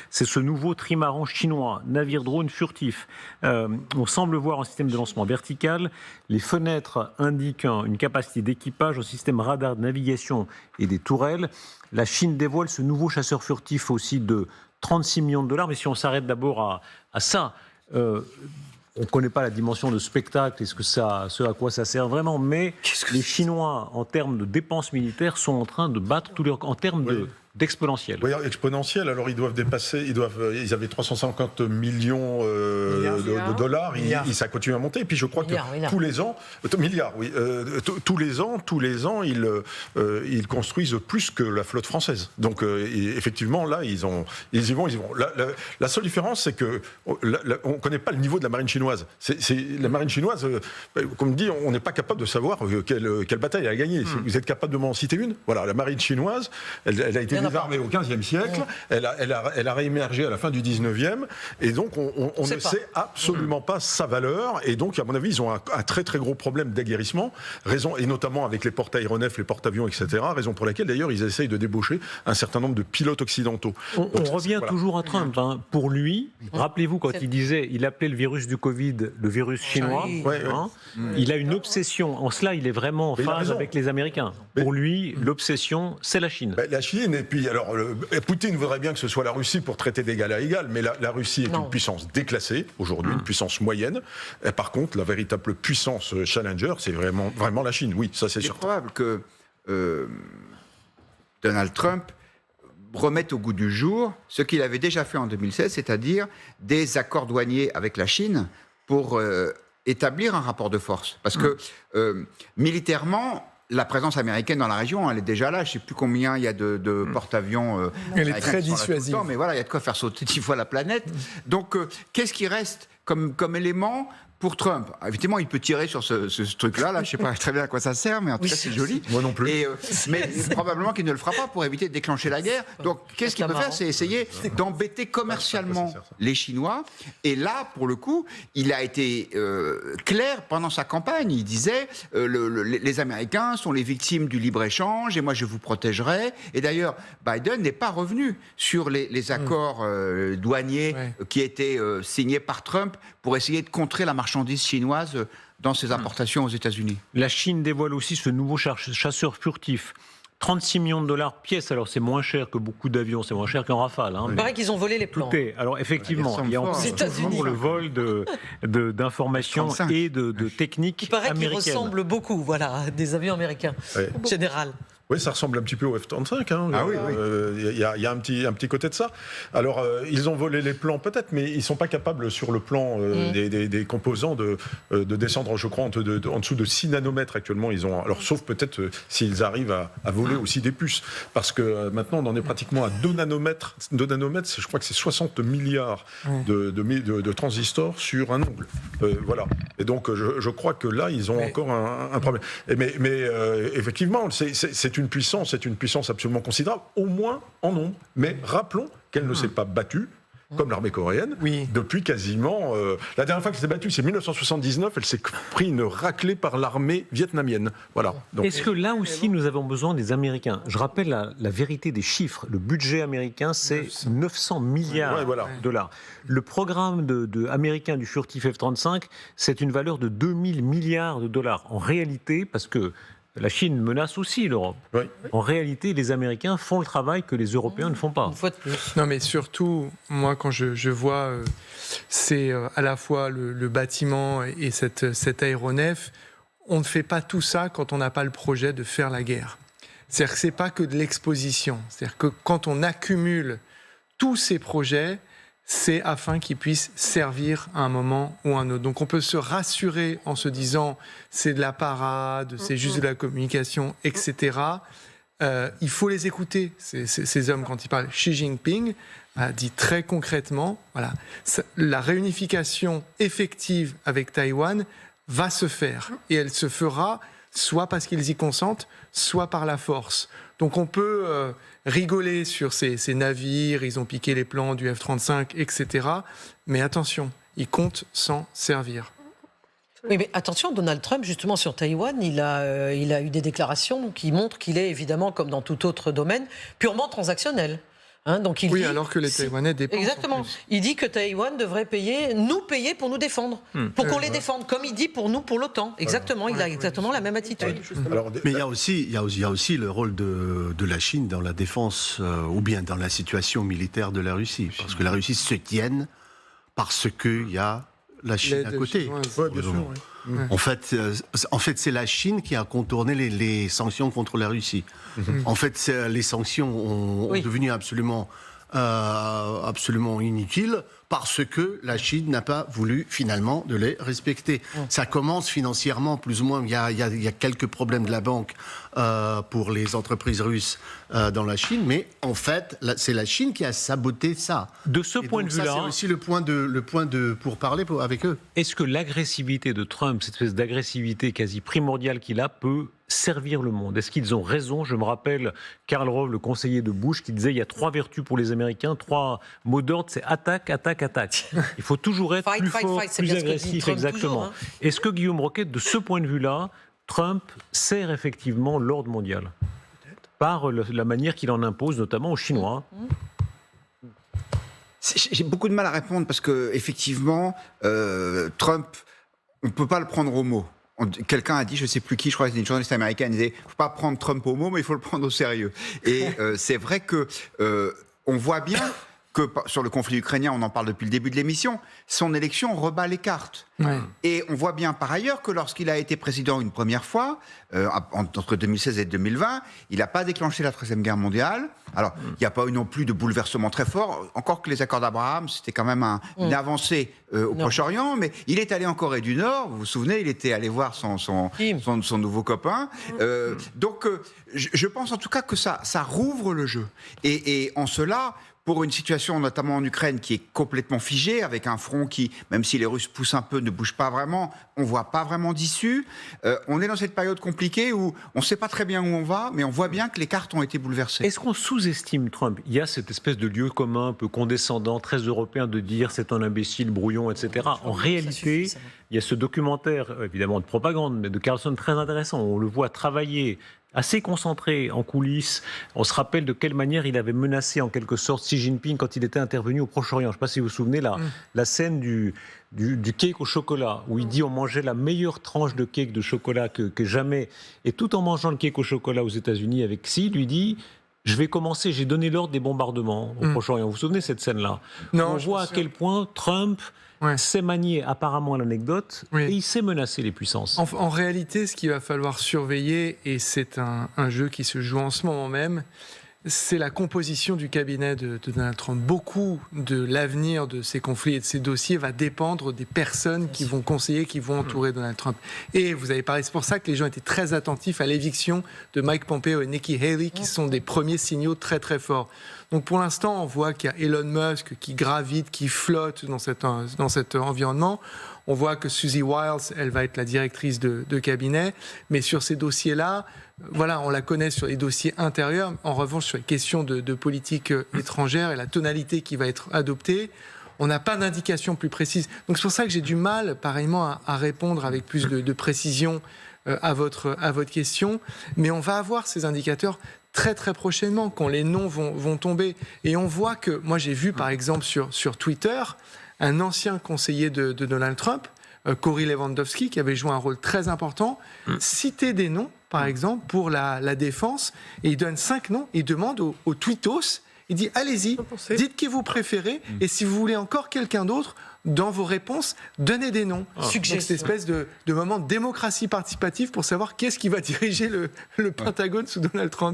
c'est ce nouveau trimaran chinois, navire drone furtif. On semble voir un système de lancement vertical. Les fenêtres indiquent une capacité d'équipage au système radar de navigation et des tourelles. La Chine dévoile ce nouveau chasseur furtif aussi de 36 millions de dollars. Mais si on s'arrête d'abord à ça, on ne connaît pas la dimension de spectacle et ce à quoi ça sert vraiment. Mais les Chinois, en termes de dépenses militaires, sont en train de battre tous les en termes d'exponentiel. Oui, exponentiel. Alors ils doivent dépasser, ils avaient 350 millions de dollars. Ça continue à monter. Et puis je crois que tous les ans, tous les ans, ils construisent plus que la flotte française. Donc effectivement, là, ils y vont. La seule différence, c'est que on ne connaît pas le niveau de la marine chinoise. La marine chinoise, comme dit, on n'est pas capable de savoir quelle bataille elle a gagné. Vous êtes capable de m'en citer une? Voilà, la marine chinoise, elle a été désarmée au XVe siècle, elle a réémergé à la fin du XIXe, et donc on ne sait absolument pas sa valeur, et donc à mon avis ils ont un très très gros problème d'aguerrissement, et notamment avec les porte-aéronefs, les porte-avions, etc., raison pour laquelle d'ailleurs ils essayent de débaucher un certain nombre de pilotes occidentaux. On revient toujours à Trump, hein. Pour lui, rappelez-vous quand il appelait le virus du Covid le virus chinois, il a une obsession, en cela il est vraiment en phase avec les Américains. Pour lui, l'obsession, c'est la Chine. La Chine, et puis alors Poutine voudrait bien que ce soit la Russie pour traiter d'égal à égal, mais la Russie est une puissance déclassée aujourd'hui, une puissance moyenne. Et par contre, la véritable puissance challenger, c'est vraiment la Chine. Oui, ça c'est sûr. C'est probable que Donald Trump remette au goût du jour ce qu'il avait déjà fait en 2016, c'est-à-dire des accords douaniers avec la Chine pour établir un rapport de force. Parce que militairement, la présence américaine dans la région, elle est déjà là. Je ne sais plus combien il y a de porte-avions. Elle est très dissuasive. Mais voilà, il y a de quoi faire sauter 10 fois la planète. Donc, qu'est-ce qui reste comme élément pour Trump? Effectivement, il peut tirer sur ce truc-là. Je ne sais pas très bien à quoi ça sert, mais en tout cas, c'est joli. Moi non plus. Mais probablement qu'il ne le fera pas pour éviter de déclencher la guerre. Donc, qu'est-ce qu'il peut faire? C'est essayer d'embêter commercialement les Chinois. Et là, pour le coup, il a été clair pendant sa campagne. Il disait les Américains sont les victimes du libre-échange et moi, je vous protégerai. Et d'ailleurs, Biden n'est pas revenu sur les accords douaniers qui étaient signés par Trump pour essayer de contrer la marchandise chinoise dans ses importations aux États-Unis. La Chine dévoile aussi ce nouveau chasseur furtif. 36 millions de dollars pièce, alors c'est moins cher que beaucoup d'avions, c'est moins cher qu'un Rafale. Hein, il paraît qu'ils ont volé les plans. Alors effectivement, il y a encore toujours le vol d'informations et de techniques américaines. Il paraît qu'ils ressemblent beaucoup, à des avions américains, général. Oui, ça ressemble un petit peu au F-35. Hein. Il y a un petit côté de ça. Alors, ils ont volé les plans peut-être, mais ils ne sont pas capables sur le plan des composants de descendre, je crois, en dessous de 6 nanomètres actuellement. Alors, sauf peut-être s'ils arrivent à voler aussi des puces. Parce que maintenant, on en est pratiquement à 2 nanomètres. 2 nanomètres, je crois que c'est 60 milliards de transistors sur un ongle. Voilà. Et donc, je crois que là, ils ont encore un problème. Mais effectivement, c'est une puissance absolument considérable, au moins en nombre. Mais rappelons qu'elle ne s'est pas battue, comme l'armée coréenne, depuis quasiment... la dernière fois qu'elle s'est battue, c'est 1979, elle s'est pris une raclée par l'armée vietnamienne. Voilà. Donc, est-ce que là aussi, nous avons besoin des Américains? Je rappelle la vérité des chiffres. Le budget américain, c'est 900 milliards de dollars. Le programme américain du furtif F-35, c'est une valeur de 2000 milliards de dollars. En réalité, parce que la Chine menace aussi l'Europe. En réalité, les Américains font le travail que les Européens ne font pas. Une fois de plus. Non, mais surtout, moi, quand je vois, c'est à la fois le bâtiment et cet aéronef, on ne fait pas tout ça quand on n'a pas le projet de faire la guerre. C'est-à-dire que ce n'est pas que de l'exposition. C'est-à-dire que quand on accumule tous ces projets, c'est afin qu'ils puissent servir à un moment ou à un autre. Donc on peut se rassurer en se disant c'est de la parade, c'est juste de la communication, etc. Il faut les écouter, ces hommes, quand ils parlent. Xi Jinping a dit très concrètement, la réunification effective avec Taïwan va se faire. Et elle se fera soit parce qu'ils y consentent, soit par la force. Donc on peut rigoler sur ces navires, ils ont piqué les plans du F-35, etc. Mais attention, ils comptent s'en servir. Oui, mais attention, Donald Trump, justement, sur Taïwan, il a eu des déclarations qui montrent qu'il est, évidemment, comme dans tout autre domaine, purement transactionnel. Hein, donc il oui, dit, alors que les Taïwanais dépensent. Exactement. Il dit que Taïwan devrait nous payer pour nous défendre, pour qu'on les défende, comme il dit pour nous, pour l'OTAN. Exactement, il a exactement la même attitude. Alors, Mais il y a aussi le rôle de la Chine dans la défense ou bien dans la situation militaire de la Russie. Parce que la Russie se tienne parce qu'il y a la Chine à côté. Ouais, bien sûr, oui. En fait, c'est la Chine qui a contourné les sanctions contre la Russie. En fait, les sanctions ont devenu absolument inutiles parce que la Chine n'a pas voulu finalement de les respecter. Ça commence financièrement, plus ou moins. Il y a quelques problèmes de la banque pour les entreprises russes dans la Chine, mais en fait, c'est la Chine qui a saboté ça. De ce point de vue-là, c'est aussi le point pour parler avec eux. est-ce que l'agressivité de Trump, cette espèce d'agressivité quasi primordiale qu'il a, peut servir le monde? Est-ce qu'ils ont raison? Je me rappelle Karl Rove, le conseiller de Bush, qui disait il y a 3 vertus pour les Américains, 3 mots d'ordre, c'est attaque, attaque, attaque. Il faut toujours être plus fort, plus agressif, exactement. Toujours, hein. Est-ce que Guillaume Roquette, de ce point de vue-là, Trump sert effectivement l'ordre mondial par la manière qu'il en impose, notamment aux Chinois? J'ai beaucoup de mal à répondre parce que effectivement, Trump, on ne peut pas le prendre au mot. Quelqu'un a dit, je ne sais plus qui, je crois que c'était une journaliste américaine, disait, il ne faut pas prendre Trump au mot, mais il faut le prendre au sérieux. Et c'est vrai que on voit bien que sur le conflit ukrainien, on en parle depuis le début de l'émission, son élection rebat les cartes. Ouais. Et on voit bien par ailleurs que lorsqu'il a été président une première fois, entre 2016 et 2020, il n'a pas déclenché la Troisième Guerre mondiale. Alors, il n'y a pas eu non plus de bouleversement très fort, encore que les accords d'Abraham, c'était quand même une avancée au Proche-Orient, mais il est allé en Corée du Nord, vous vous souvenez, il était allé voir son nouveau copain. Donc, je pense en tout cas que ça rouvre le jeu. Et en cela, pour une situation notamment en Ukraine qui est complètement figée, avec un front qui, même si les Russes poussent un peu, ne bouge pas vraiment, on ne voit pas vraiment d'issue. On est dans cette période compliquée où on ne sait pas très bien où on va, mais on voit bien que les cartes ont été bouleversées. Est-ce qu'on sous-estime Trump? Il y a cette espèce de lieu commun un peu condescendant, très européen, de dire c'est un imbécile, brouillon, etc. En réalité, il y a ce documentaire, évidemment de propagande, mais de Carlson très intéressant. On le voit travailler assez concentré en coulisses. On se rappelle de quelle manière il avait menacé en quelque sorte Xi Jinping quand il était intervenu au Proche-Orient. Je ne sais pas si vous vous souvenez, la scène du cake au chocolat, où il dit on mangeait la meilleure tranche de cake de chocolat que jamais. Et tout en mangeant le cake au chocolat aux États-Unis avec Xi, il lui dit je vais commencer, j'ai donné l'ordre des bombardements au Proche-Orient. Vous vous souvenez de cette scène-là? Non, on voit à quel point Trump sait manier apparemment l'anecdote et il sait menacer les puissances. En réalité, ce qu'il va falloir surveiller, et c'est un jeu qui se joue en ce moment même, c'est la composition du cabinet de Donald Trump. Beaucoup de l'avenir de ces conflits et de ces dossiers va dépendre des personnes qui vont conseiller, qui vont entourer Donald Trump. Et vous avez parlé, c'est pour ça que les gens étaient très attentifs à l'éviction de Mike Pompeo et Nikki Haley, qui sont des premiers signaux très très forts. Donc pour l'instant, on voit qu'il y a Elon Musk qui gravite, qui flotte dans cet environnement. On voit que Susie Wiles, elle va être la directrice de cabinet. Mais sur ces dossiers-là, voilà, on la connaît sur les dossiers intérieurs. En revanche, sur les questions de politique étrangère et la tonalité qui va être adoptée, on n'a pas d'indication plus précise. Donc c'est pour ça que j'ai du mal, pareillement, à répondre avec plus de précision à votre question. Mais on va avoir ces indicateurs très très prochainement, quand les noms vont tomber. Et on voit que, moi j'ai vu par exemple sur Twitter, un ancien conseiller de Donald Trump, Cory Lewandowski, qui avait joué un rôle très important, citer des noms, par exemple, pour la défense, et il donne 5 noms, il demande aux tweetos, il dit allez-y, dites qui vous préférez, et si vous voulez encore quelqu'un d'autre, dans vos réponses, donnez des noms. Donc cette espèce de moment de démocratie participative pour savoir qu'est-ce qui va diriger le Pentagone sous Donald Trump.